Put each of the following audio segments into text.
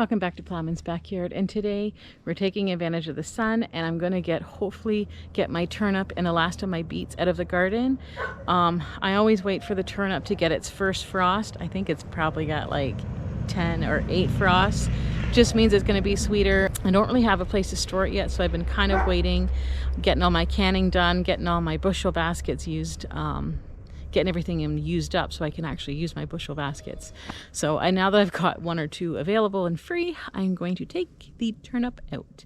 Welcome back to Plowman's Backyard, and today we're taking advantage of the sun, and I'm going to hopefully get my turnip and the last of my beets out of the garden. I always wait for the turnip to get its first frost. I think it's probably got like 10 or 8 frosts. Just means it's going to be sweeter. I don't really have a place to store it yet, so I've been kind of waiting, getting all my canning done, getting all my bushel baskets used, getting everything used up so I can actually use my bushel baskets. So now that I've got 1 or 2 available and free, I'm going to take the turnip out.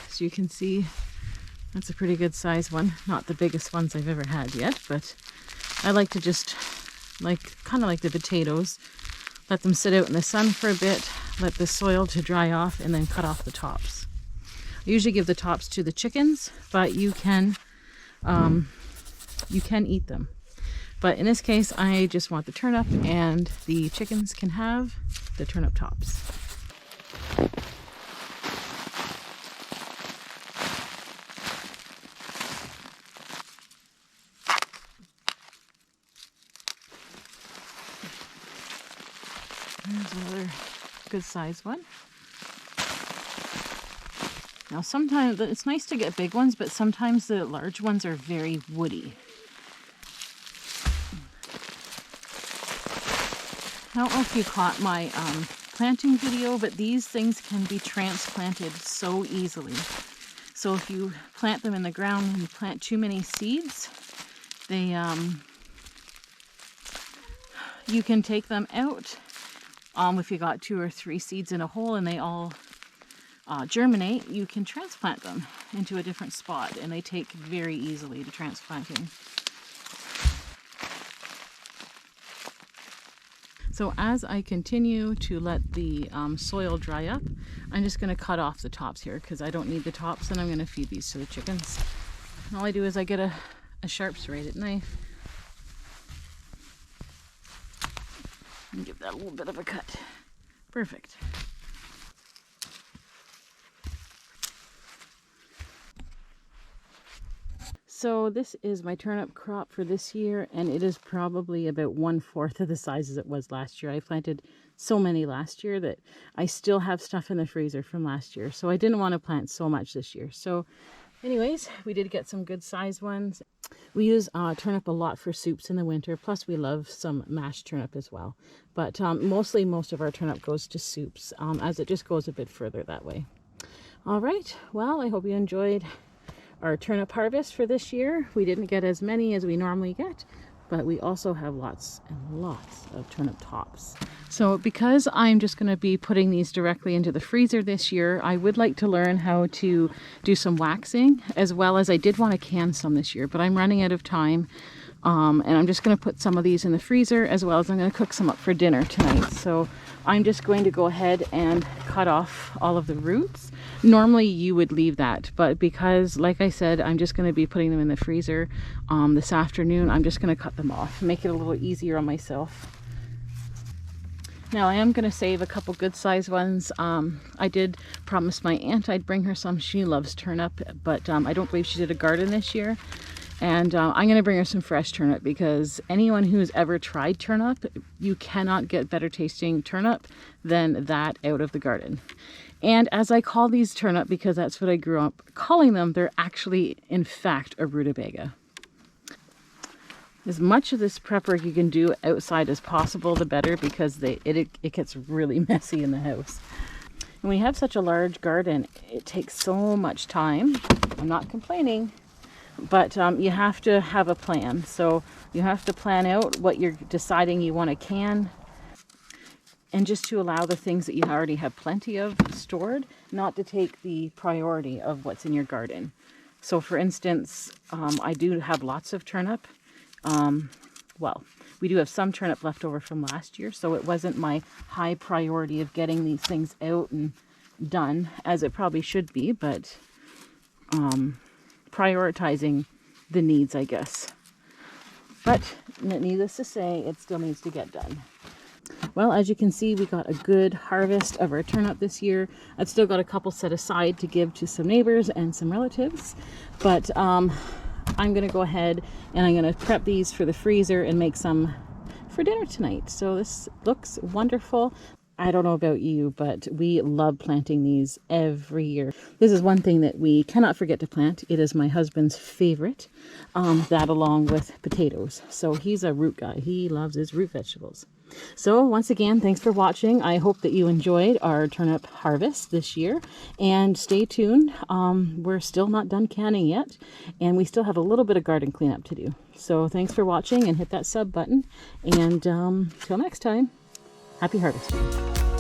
So you can see that's a pretty good size one. Not the biggest ones I've ever had yet, but I like to just kind of like the potatoes, let them sit out in the sun for a bit, let the soil to dry off, and then cut off the tops. I usually give the tops to the chickens, but you can eat them. But in this case, I just want the turnip, and the chickens can have the turnip tops. There's another good sized one. Now sometimes it's nice to get big ones, but sometimes the large ones are very woody. I don't know if you caught my planting video, but these things can be transplanted so easily. So if you plant them in the ground and you plant too many seeds, they you can take them out. If you got 2 or 3 seeds in a hole and they all germinate, you can transplant them into a different spot, and they take very easily to transplanting. So as I continue to let the soil dry up, I'm just going to cut off the tops here because I don't need the tops, and I'm going to feed these to the chickens. And all I do is I get a sharp serrated knife and give that a little bit of a cut. Perfect. So this is my turnip crop for this year, and it is probably about 1/4 of the size as it was last year. I planted so many last year that I still have stuff in the freezer from last year, so I didn't want to plant so much this year. So anyways, we did get some good size ones. We use turnip a lot for soups in the winter, plus we love some mashed turnip as well. But most of our turnip goes to soups, as it just goes a bit further that way. All right, well, I hope you enjoyed our turnip harvest for this year. We didn't get as many as we normally get, but we also have lots and lots of turnip tops. So because I'm just going to be putting these directly into the freezer this year, I would like to learn how to do some waxing, as well as I did want to can some this year, but I'm running out of time. And I'm just going to put some of these in the freezer, as well as I'm going to cook some up for dinner tonight. So I'm just going to go ahead and cut off all of the roots. Normally you would leave that, but because, like I said, I'm just going to be putting them in the freezer this afternoon, I'm just going to cut them off, make it a little easier on myself. Now I am going to save a couple good sized ones. I did promise my aunt I'd bring her some. She loves turnip, but I don't believe she did a garden this year. And I'm going to bring her some fresh turnip, because anyone who's ever tried turnip, you cannot get better tasting turnip than that out of the garden. And as I call these turnip, because that's what I grew up calling them, they're actually, in fact, a rutabaga. As much of this prep work you can do outside as possible, the better, because it gets really messy in the house. And we have such a large garden, it takes so much time. I'm not complaining. But you have to have a plan. So you have to plan out what you're deciding you want to can, and just to allow the things that you already have plenty of stored not to take the priority of what's in your garden. So for instance, I do have lots of turnip. Well, we do have some turnip left over from last year, so it wasn't my high priority of getting these things out and done, as it probably should be, but prioritizing the needs, I guess. But needless to say, it still needs to get done. Well, as you can see, we got a good harvest of our turnip this year. I've still got a couple set aside to give to some neighbors and some relatives, but I'm going to go ahead and I'm going to prep these for the freezer and make some for dinner tonight. So this looks wonderful. I don't know about you, but we love planting these every year. This is one thing that we cannot forget to plant. It is my husband's favorite, that along with potatoes. So he's a root guy. He loves his root vegetables. So once again, thanks for watching. I hope that you enjoyed our turnip harvest this year, and stay tuned. We're still not done canning yet, and we still have a little bit of garden cleanup to do. So thanks for watching, and hit that sub button, and till next time, happy harvesting.